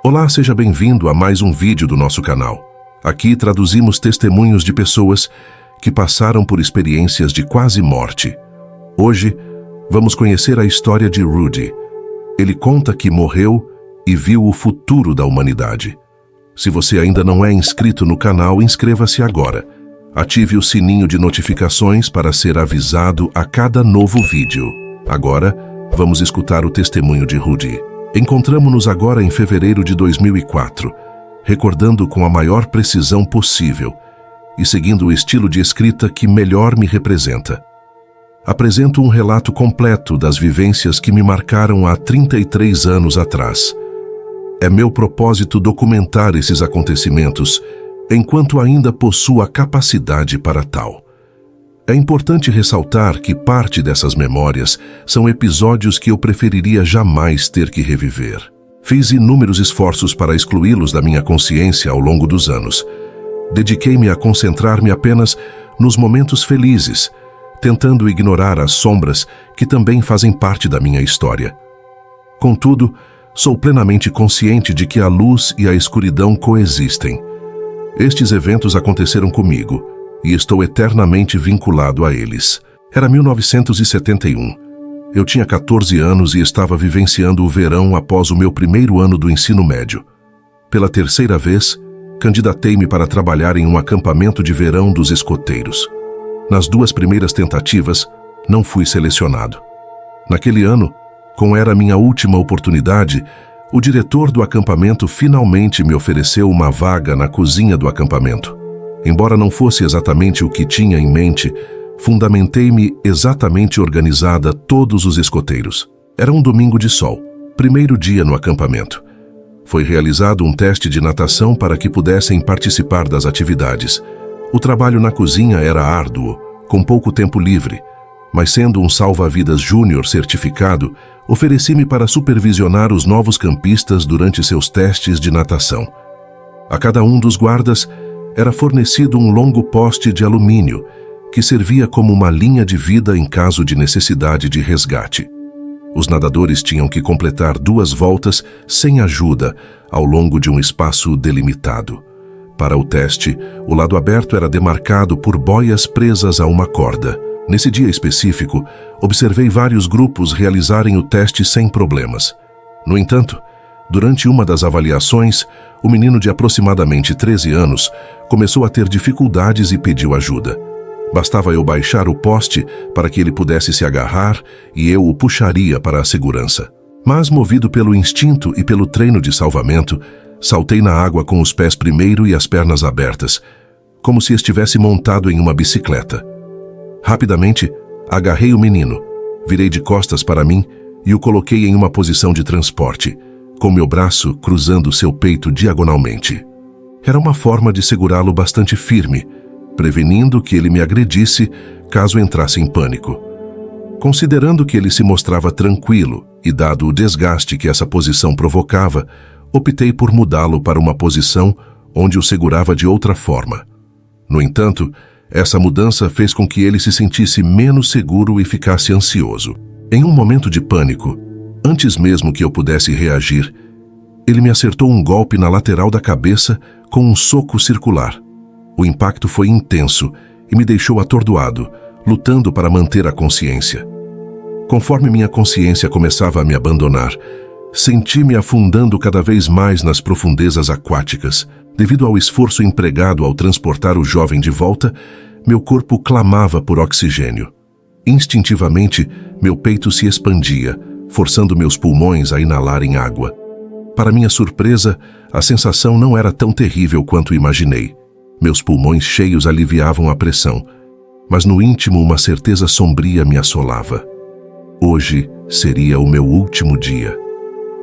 Olá, seja bem-vindo a mais um vídeo do nosso canal. Aqui traduzimos testemunhos de pessoas que passaram por experiências de quase morte. Hoje, vamos conhecer a história de Rudy. Ele conta que morreu e viu o futuro da humanidade. Se você ainda não é inscrito no canal, inscreva-se agora. Ative o sininho de notificações para ser avisado a cada novo vídeo. Agora, vamos escutar o testemunho de Rudy. Encontramo-nos agora em fevereiro de 2004, recordando com a maior precisão possível e seguindo o estilo de escrita que melhor me representa. Apresento um relato completo das vivências que me marcaram há 33 anos atrás. É meu propósito documentar esses acontecimentos enquanto ainda possuo a capacidade para tal. É importante ressaltar que parte dessas memórias são episódios que eu preferiria jamais ter que reviver. Fiz inúmeros esforços para excluí-los da minha consciência ao longo dos anos. Dediquei-me a concentrar-me apenas nos momentos felizes, tentando ignorar as sombras que também fazem parte da minha história. Contudo, sou plenamente consciente de que a luz e a escuridão coexistem. Estes eventos aconteceram comigo, e estou eternamente vinculado a eles. Era 1971. Eu tinha 14 anos e estava vivenciando o verão após o meu primeiro ano do ensino médio. Pela terceira vez, candidatei-me para trabalhar em um acampamento de verão dos escoteiros. Nas duas primeiras tentativas, não fui selecionado. Naquele ano, como era minha última oportunidade, o diretor do acampamento finalmente me ofereceu uma vaga na cozinha do acampamento. Embora não fosse exatamente o que tinha em mente, fundamentei-me exatamente organizada todos os escoteiros. Era um domingo de sol, primeiro dia no acampamento. Foi realizado um teste de natação para que pudessem participar das atividades. O trabalho na cozinha era árduo, com pouco tempo livre, mas sendo um salva-vidas júnior certificado, ofereci-me para supervisionar os novos campistas durante seus testes de natação. A cada um dos guardas era fornecido um longo poste de alumínio, que servia como uma linha de vida em caso de necessidade de resgate. Os nadadores tinham que completar 2 voltas sem ajuda ao longo de um espaço delimitado. Para o teste, o lado aberto era demarcado por boias presas a uma corda. Nesse dia específico, observei vários grupos realizarem o teste sem problemas. No entanto, durante uma das avaliações, o menino de aproximadamente 13 anos começou a ter dificuldades e pediu ajuda. Bastava eu baixar o poste para que ele pudesse se agarrar e eu o puxaria para a segurança. Mas, movido pelo instinto e pelo treino de salvamento, saltei na água com os pés primeiro e as pernas abertas, como se estivesse montado em uma bicicleta. Rapidamente, agarrei o menino, virei de costas para mim e o coloquei em uma posição de transporte, com meu braço cruzando seu peito diagonalmente. Era uma forma de segurá-lo bastante firme, prevenindo que ele me agredisse caso entrasse em pânico. Considerando que ele se mostrava tranquilo e dado o desgaste que essa posição provocava, optei por mudá-lo para uma posição onde o segurava de outra forma. No entanto, essa mudança fez com que ele se sentisse menos seguro e ficasse ansioso. Em um momento de pânico, antes mesmo que eu pudesse reagir, ele me acertou um golpe na lateral da cabeça com um soco circular. O impacto foi intenso e me deixou atordoado, lutando para manter a consciência. Conforme minha consciência começava a me abandonar, senti-me afundando cada vez mais nas profundezas aquáticas. Devido ao esforço empregado ao transportar o jovem de volta, meu corpo clamava por oxigênio. Instintivamente, meu peito se expandia, forçando meus pulmões a inalarem água. Para minha surpresa, a sensação não era tão terrível quanto imaginei. Meus pulmões cheios aliviavam a pressão, mas no íntimo uma certeza sombria me assolava. Hoje seria o meu último dia.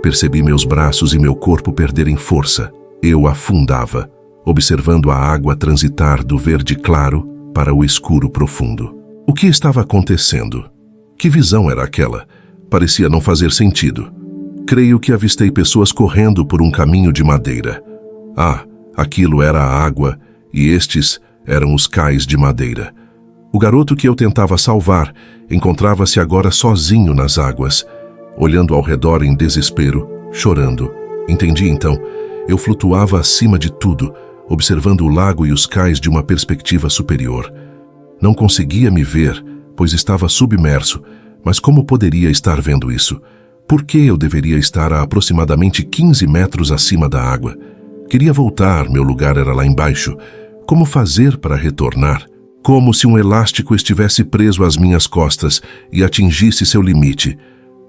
Percebi meus braços e meu corpo perderem força. Eu afundava, observando a água transitar do verde claro para o escuro profundo. O que estava acontecendo? Que visão era aquela? Parecia não fazer sentido. Creio que avistei pessoas correndo por um caminho de madeira. Aquilo era a água e estes eram os cais de madeira. O garoto que eu tentava salvar encontrava-se agora sozinho nas águas, olhando ao redor em desespero, chorando. Entendi então. Eu flutuava acima de tudo, observando o lago e os cais de uma perspectiva superior. Não conseguia me ver, pois estava submerso, mas como poderia estar vendo isso? Por que eu deveria estar a aproximadamente 15 metros acima da água? Queria voltar, meu lugar era lá embaixo. Como fazer para retornar? Como se um elástico estivesse preso às minhas costas e atingisse seu limite.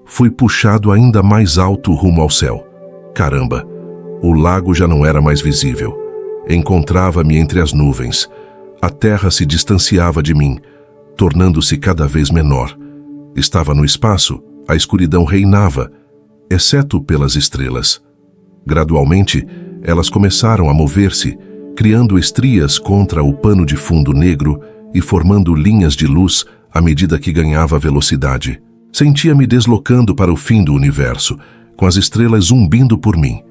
Fui puxado ainda mais alto rumo ao céu. Caramba! O lago já não era mais visível. Encontrava-me entre as nuvens. A terra se distanciava de mim, tornando-se cada vez menor. Estava no espaço, a escuridão reinava, exceto pelas estrelas. Gradualmente, elas começaram a mover-se, criando estrias contra o pano de fundo negro e formando linhas de luz à medida que ganhava velocidade. Sentia-me deslocando para o fim do universo, com as estrelas zumbindo por mim.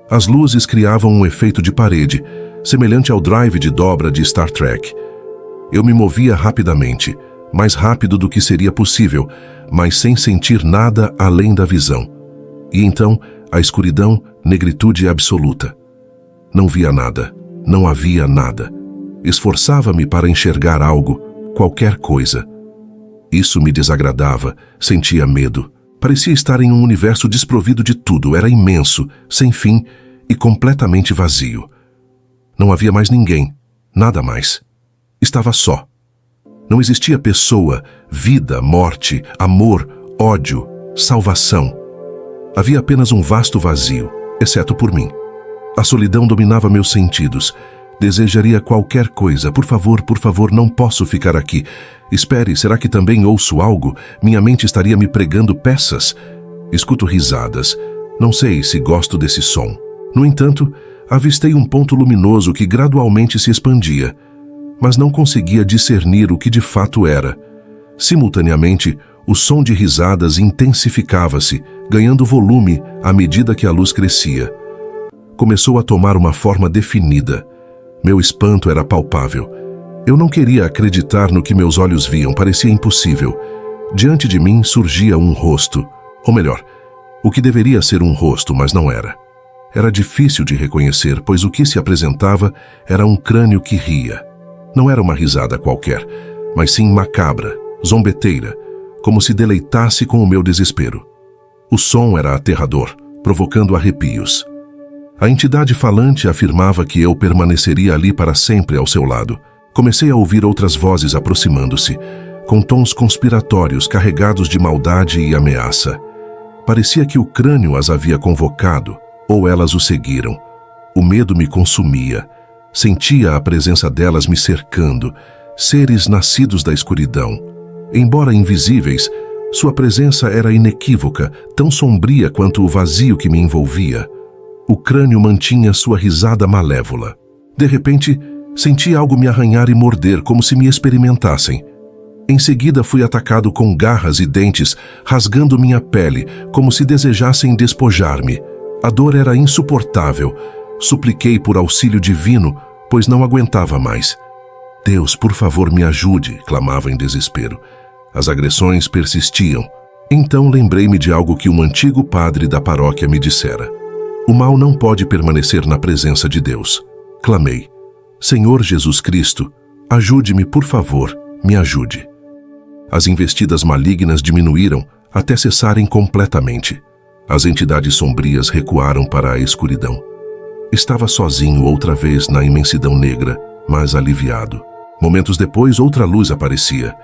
As luzes criavam um efeito de parede, semelhante ao drive de dobra de Star Trek. Eu me movia rapidamente, mais rápido do que seria possível, mas sem sentir nada além da visão. E então, a escuridão, negritude absoluta. Não via nada, não havia nada. Esforçava-me para enxergar algo, qualquer coisa. Isso me desagradava, sentia medo. Parecia estar em um universo desprovido de tudo, era imenso, sem fim e completamente vazio. Não havia mais ninguém, nada mais. Estava só. Não existia pessoa, vida, morte, amor, ódio, salvação. Havia apenas um vasto vazio, exceto por mim. A solidão dominava meus sentidos. Desejaria qualquer coisa. Por favor, não posso ficar aqui. Espere, será que também ouço algo? Minha mente estaria me pregando peças. Escuto risadas. Não sei se gosto desse som. No entanto, avistei um ponto luminoso que gradualmente se expandia, mas não conseguia discernir o que de fato era. Simultaneamente, o som de risadas intensificava-se, ganhando volume à medida que a luz crescia. Começou a tomar uma forma definida. Meu espanto era palpável. Eu não queria acreditar no que meus olhos viam, parecia impossível. Diante de mim surgia um rosto, ou melhor, o que deveria ser um rosto, mas não era. Era difícil de reconhecer, pois o que se apresentava era um crânio que ria. Não era uma risada qualquer, mas sim macabra, zombeteira, como se deleitasse com o meu desespero. O som era aterrador, provocando arrepios. A entidade falante afirmava que eu permaneceria ali para sempre ao seu lado. Comecei a ouvir outras vozes aproximando-se, com tons conspiratórios carregados de maldade e ameaça. Parecia que o crânio as havia convocado, ou elas o seguiram. O medo me consumia. Sentia a presença delas me cercando, seres nascidos da escuridão. Embora invisíveis, sua presença era inequívoca, tão sombria quanto o vazio que me envolvia. O crânio mantinha sua risada malévola. De repente, senti algo me arranhar e morder, como se me experimentassem. Em seguida, fui atacado com garras e dentes, rasgando minha pele, como se desejassem despojar-me. A dor era insuportável. Supliquei por auxílio divino, pois não aguentava mais. Deus, por favor, me ajude, clamava em desespero. As agressões persistiam. Então lembrei-me de algo que um antigo padre da paróquia me dissera. O mal não pode permanecer na presença de Deus. Clamei. Senhor Jesus Cristo, ajude-me, por favor, me ajude. As investidas malignas diminuíram até cessarem completamente. As entidades sombrias recuaram para a escuridão. Estava sozinho outra vez na imensidão negra, mas aliviado. Momentos depois, outra luz aparecia.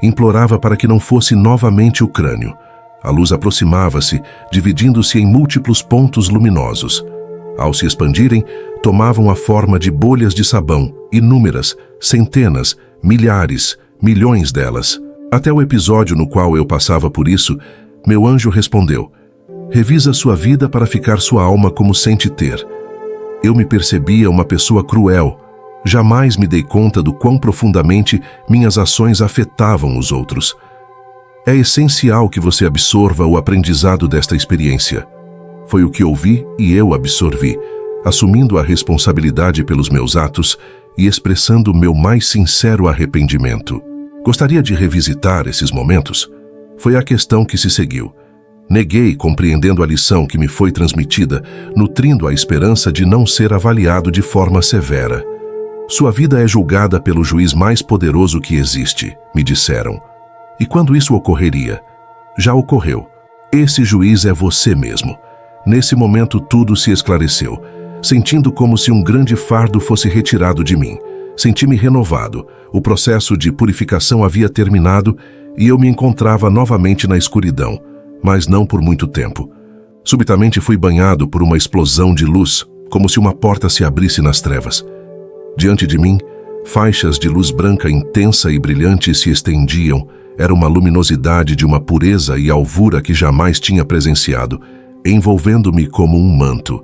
Implorava para que não fosse novamente o crânio. A luz aproximava-se, dividindo-se em múltiplos pontos luminosos. Ao se expandirem, tomavam a forma de bolhas de sabão, inúmeras, centenas, milhares, milhões delas. Até o episódio no qual eu passava por isso, meu anjo respondeu: revisa sua vida para ficar sua alma como sente ter. Eu me percebia uma pessoa cruel. Jamais me dei conta do quão profundamente minhas ações afetavam os outros. É essencial que você absorva o aprendizado desta experiência. Foi o que ouvi e eu absorvi, assumindo a responsabilidade pelos meus atos e expressando meu mais sincero arrependimento. Gostaria de revisitar esses momentos? Foi a questão que se seguiu. Neguei, compreendendo a lição que me foi transmitida, nutrindo a esperança de não ser avaliado de forma severa. Sua vida é julgada pelo juiz mais poderoso que existe, me disseram. E quando isso ocorreria? Já ocorreu. Esse juiz é você mesmo. Nesse momento tudo se esclareceu, sentindo como se um grande fardo fosse retirado de mim. Senti-me renovado, o processo de purificação havia terminado e eu me encontrava novamente na escuridão, mas não por muito tempo. Subitamente fui banhado por uma explosão de luz, como se uma porta se abrisse nas trevas. Diante de mim, faixas de luz branca intensa e brilhante se estendiam. Era uma luminosidade de uma pureza e alvura que jamais tinha presenciado, envolvendo-me como um manto.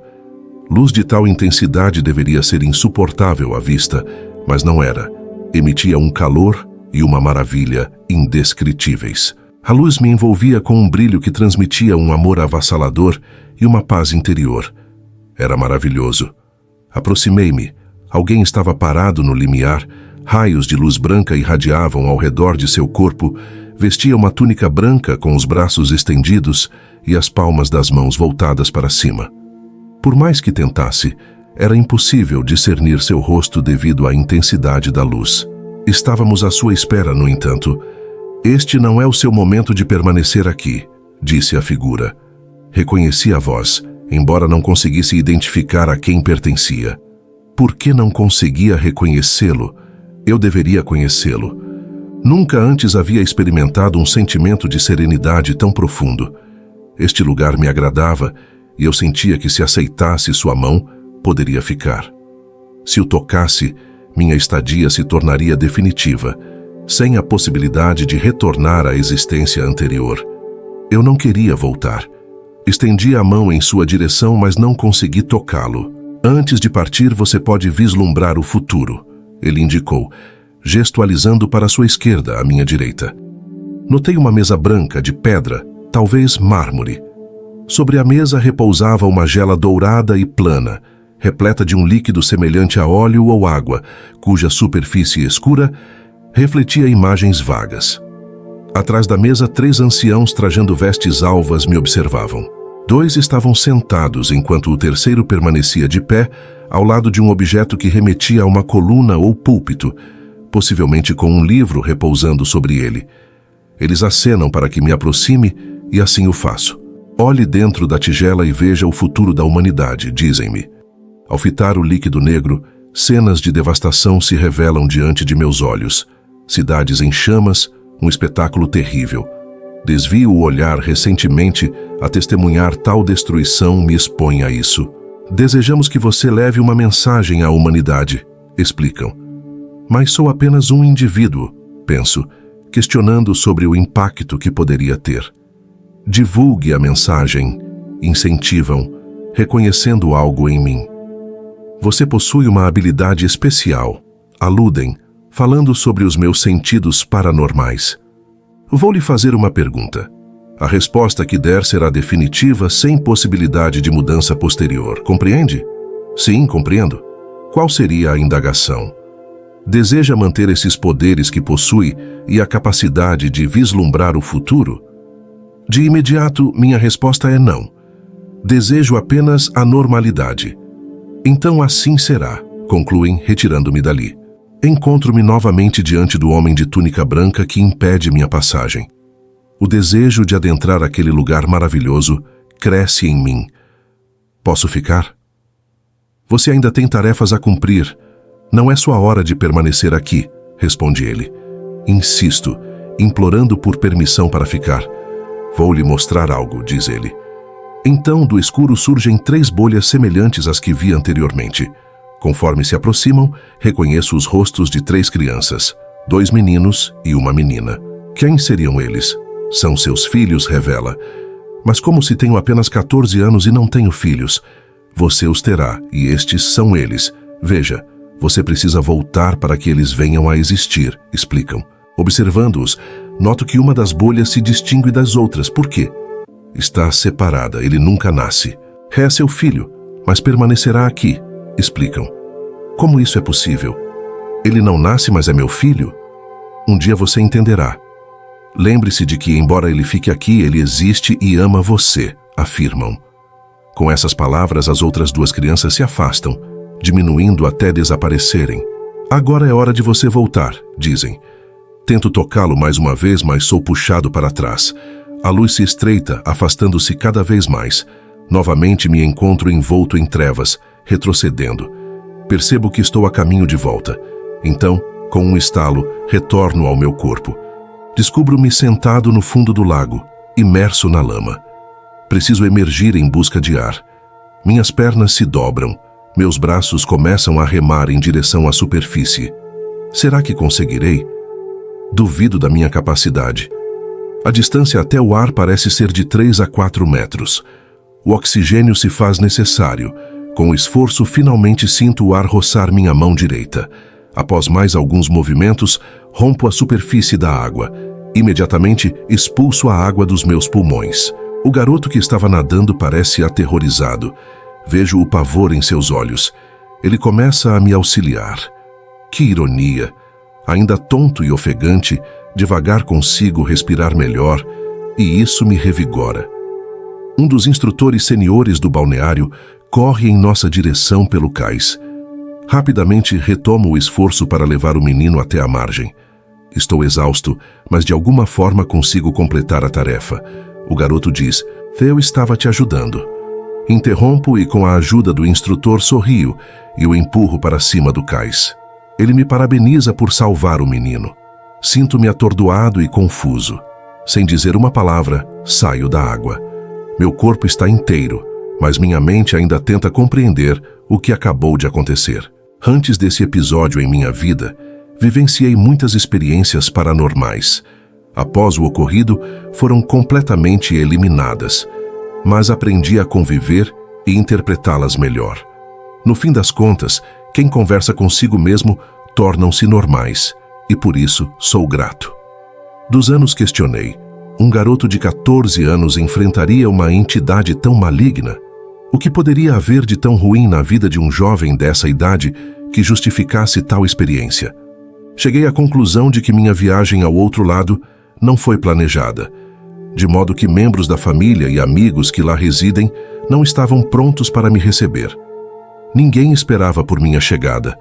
Luz de tal intensidade deveria ser insuportável à vista, mas não era. Emitia um calor e uma maravilha indescritíveis. A luz me envolvia com um brilho que transmitia um amor avassalador e uma paz interior. Era maravilhoso. Aproximei-me. Alguém estava parado no limiar. Raios de luz branca irradiavam ao redor de seu corpo. Vestia uma túnica branca com os braços estendidos e as palmas das mãos voltadas para cima. Por mais que tentasse, era impossível discernir seu rosto devido à intensidade da luz. Estávamos à sua espera, no entanto. Este não é o seu momento de permanecer aqui, disse a figura. Reconheci a voz, embora não conseguisse identificar a quem pertencia. Por que não conseguia reconhecê-lo? Eu deveria conhecê-lo. Nunca antes havia experimentado um sentimento de serenidade tão profundo. Este lugar me agradava e eu sentia que se aceitasse sua mão, poderia ficar. Se o tocasse, minha estadia se tornaria definitiva, sem a possibilidade de retornar à existência anterior. Eu não queria voltar. Estendi a mão em sua direção, mas não consegui tocá-lo. Antes de partir, você pode vislumbrar o futuro, ele indicou, gestualizando para sua esquerda, à minha direita. Notei uma mesa branca de pedra, talvez mármore. Sobre a mesa repousava uma gela dourada e plana, repleta de um líquido semelhante a óleo ou água, cuja superfície escura refletia imagens vagas. Atrás da mesa, 3 anciãos trajando vestes alvas me observavam. 2 estavam sentados, enquanto o terceiro permanecia de pé, ao lado de um objeto que remetia a uma coluna ou púlpito, possivelmente com um livro repousando sobre ele. Eles acenam para que me aproxime e assim o faço. Olhe dentro da tigela e veja o futuro da humanidade, dizem-me. Ao fitar o líquido negro, cenas de devastação se revelam diante de meus olhos. Cidades em chamas, um espetáculo terrível. Desvio o olhar recentemente a testemunhar tal destruição me expõe a isso. Desejamos que você leve uma mensagem à humanidade, explicam. Mas sou apenas um indivíduo, penso, questionando sobre o impacto que poderia ter. Divulgue a mensagem, incentivam, reconhecendo algo em mim. Você possui uma habilidade especial, aludem, falando sobre os meus sentidos paranormais. Vou lhe fazer uma pergunta. A resposta que der será definitiva, sem possibilidade de mudança posterior, compreende? Sim, compreendo. Qual seria a indagação? Deseja manter esses poderes que possui e a capacidade de vislumbrar o futuro? De imediato, minha resposta é não. Desejo apenas a normalidade. Então assim será, concluem, retirando-me dali. Encontro-me novamente diante do homem de túnica branca que impede minha passagem. O desejo de adentrar aquele lugar maravilhoso cresce em mim. Posso ficar? Você ainda tem tarefas a cumprir. Não é sua hora de permanecer aqui, responde ele. Insisto, implorando por permissão para ficar. Vou lhe mostrar algo, diz ele. Então, do escuro surgem 3 bolhas semelhantes às que vi anteriormente. Conforme se aproximam, reconheço os rostos de 3 crianças, 2 meninos e uma menina. Quem seriam eles? São seus filhos, revela. Mas como se tenho apenas 14 anos e não tenho filhos? Você os terá, e estes são eles. Veja, você precisa voltar para que eles venham a existir, explicam. Observando-os, noto que uma das bolhas se distingue das outras. Por quê? Está separada, ele nunca nasce. É seu filho, mas permanecerá aqui, explicam. Como isso é possível? Ele não nasce, mas é meu filho? Um dia você entenderá. Lembre-se de que, embora ele fique aqui, ele existe e ama você, afirmam. Com essas palavras, as outras duas crianças se afastam, diminuindo até desaparecerem. Agora é hora de você voltar, dizem. Tento tocá-lo mais uma vez, mas sou puxado para trás. A luz se estreita, afastando-se cada vez mais. Novamente me encontro envolto em trevas, retrocedendo. Percebo que estou a caminho de volta. Então, com um estalo, retorno ao meu corpo. Descubro-me sentado no fundo do lago, imerso na lama. Preciso emergir em busca de ar. Minhas pernas se dobram. Meus braços começam a remar em direção à superfície. Será que conseguirei? Duvido da minha capacidade. A distância até o ar parece ser de 3 a 4 metros. O oxigênio se faz necessário. Com o esforço, finalmente sinto o ar roçar minha mão direita. Após mais alguns movimentos, rompo a superfície da água. Imediatamente, expulso a água dos meus pulmões. O garoto que estava nadando parece aterrorizado. Vejo o pavor em seus olhos. Ele começa a me auxiliar. Que ironia! Ainda tonto e ofegante, devagar consigo respirar melhor, e isso me revigora. Um dos instrutores seniores do balneário corre em nossa direção pelo cais. Rapidamente retomo o esforço para levar o menino até a margem. Estou exausto, mas de alguma forma consigo completar a tarefa. O garoto diz: "Eu estava te ajudando." Interrompo e, com a ajuda do instrutor, sorrio e o empurro para cima do cais. Ele me parabeniza por salvar o menino. Sinto-me atordoado e confuso. Sem dizer uma palavra, saio da água. Meu corpo está inteiro, mas minha mente ainda tenta compreender o que acabou de acontecer. Antes desse episódio em minha vida, vivenciei muitas experiências paranormais. Após o ocorrido, foram completamente eliminadas, mas aprendi a conviver e interpretá-las melhor. No fim das contas, quem conversa consigo mesmo tornam-se normais, e por isso sou grato. Dos anos questionei, um garoto de 14 anos enfrentaria uma entidade tão maligna? O que poderia haver de tão ruim na vida de um jovem dessa idade que justificasse tal experiência? Cheguei à conclusão de que minha viagem ao outro lado não foi planejada, de modo que membros da família e amigos que lá residem não estavam prontos para me receber. Ninguém esperava por minha chegada,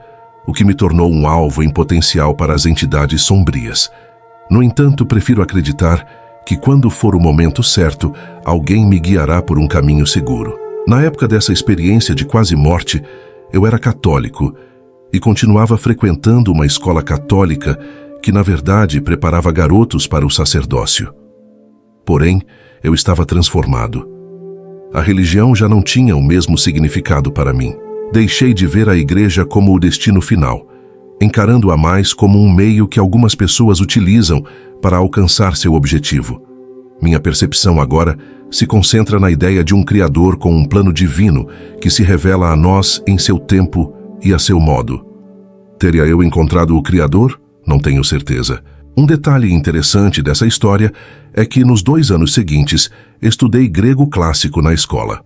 o que me tornou um alvo em potencial para as entidades sombrias. No entanto, prefiro acreditar que quando for o momento certo, alguém me guiará por um caminho seguro. Na época dessa experiência de quase morte, eu era católico e continuava frequentando uma escola católica que, na verdade, preparava garotos para o sacerdócio. Porém, eu estava transformado. A religião já não tinha o mesmo significado para mim. Deixei de ver a igreja como o destino final, encarando-a mais como um meio que algumas pessoas utilizam para alcançar seu objetivo. Minha percepção agora se concentra na ideia de um Criador com um plano divino que se revela a nós em seu tempo e a seu modo. Teria eu encontrado o Criador? Não tenho certeza. Um detalhe interessante dessa história é que nos 2 anos seguintes estudei grego clássico na escola.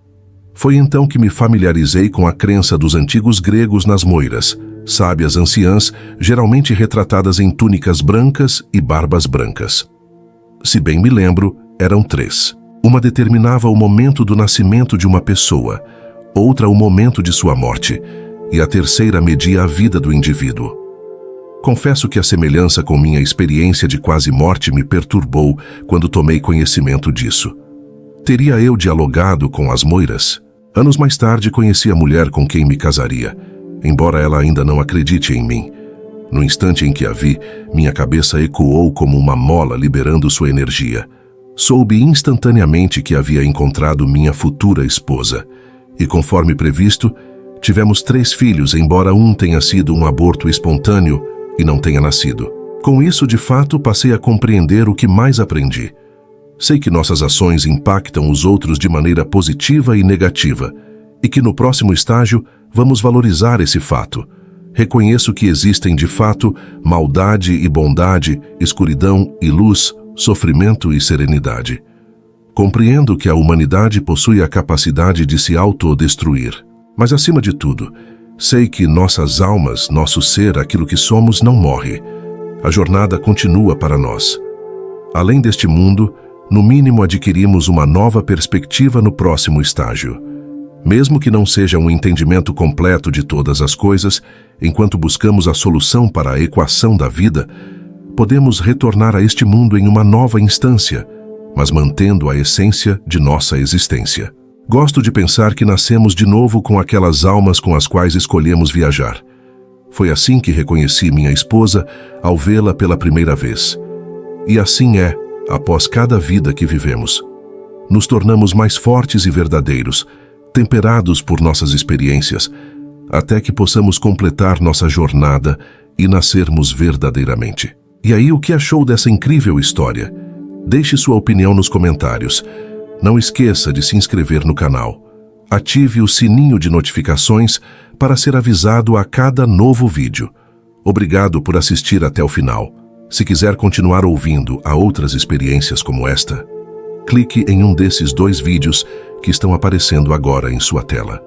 Foi então que me familiarizei com a crença dos antigos gregos nas moiras, sábias anciãs geralmente retratadas em túnicas brancas e barbas brancas. Se bem me lembro, eram 3. Uma determinava o momento do nascimento de uma pessoa, outra o momento de sua morte, e a terceira media a vida do indivíduo. Confesso que a semelhança com minha experiência de quase morte me perturbou quando tomei conhecimento disso. Teria eu dialogado com as moiras? Anos mais tarde conheci a mulher com quem me casaria, embora ela ainda não acredite em mim. No instante em que a vi, minha cabeça ecoou como uma mola liberando sua energia. Soube instantaneamente que havia encontrado minha futura esposa. E conforme previsto, tivemos 3 filhos, embora um tenha sido um aborto espontâneo e não tenha nascido. Com isso, de fato, passei a compreender o que mais aprendi. Sei que nossas ações impactam os outros de maneira positiva e negativa, e que no próximo estágio vamos valorizar esse fato. Reconheço que existem de fato maldade e bondade, escuridão e luz, sofrimento e serenidade. Compreendo que a humanidade possui a capacidade de se autodestruir. Mas acima de tudo, sei que nossas almas, nosso ser, aquilo que somos, não morre. A jornada continua para nós. Além deste mundo, no mínimo adquirimos uma nova perspectiva no próximo estágio. Mesmo que não seja um entendimento completo de todas as coisas, enquanto buscamos a solução para a equação da vida, podemos retornar a este mundo em uma nova instância, mas mantendo a essência de nossa existência. Gosto de pensar que nascemos de novo com aquelas almas com as quais escolhemos viajar. Foi assim que reconheci minha esposa ao vê-la pela primeira vez. E assim é, após cada vida que vivemos. Nos tornamos mais fortes e verdadeiros, temperados por nossas experiências, até que possamos completar nossa jornada e nascermos verdadeiramente. E aí, o que achou dessa incrível história? Deixe sua opinião nos comentários. Não esqueça de se inscrever no canal. Ative o sininho de notificações para ser avisado a cada novo vídeo. Obrigado por assistir até o final. Se quiser continuar ouvindo a outras experiências como esta, clique em um desses 2 vídeos que estão aparecendo agora em sua tela.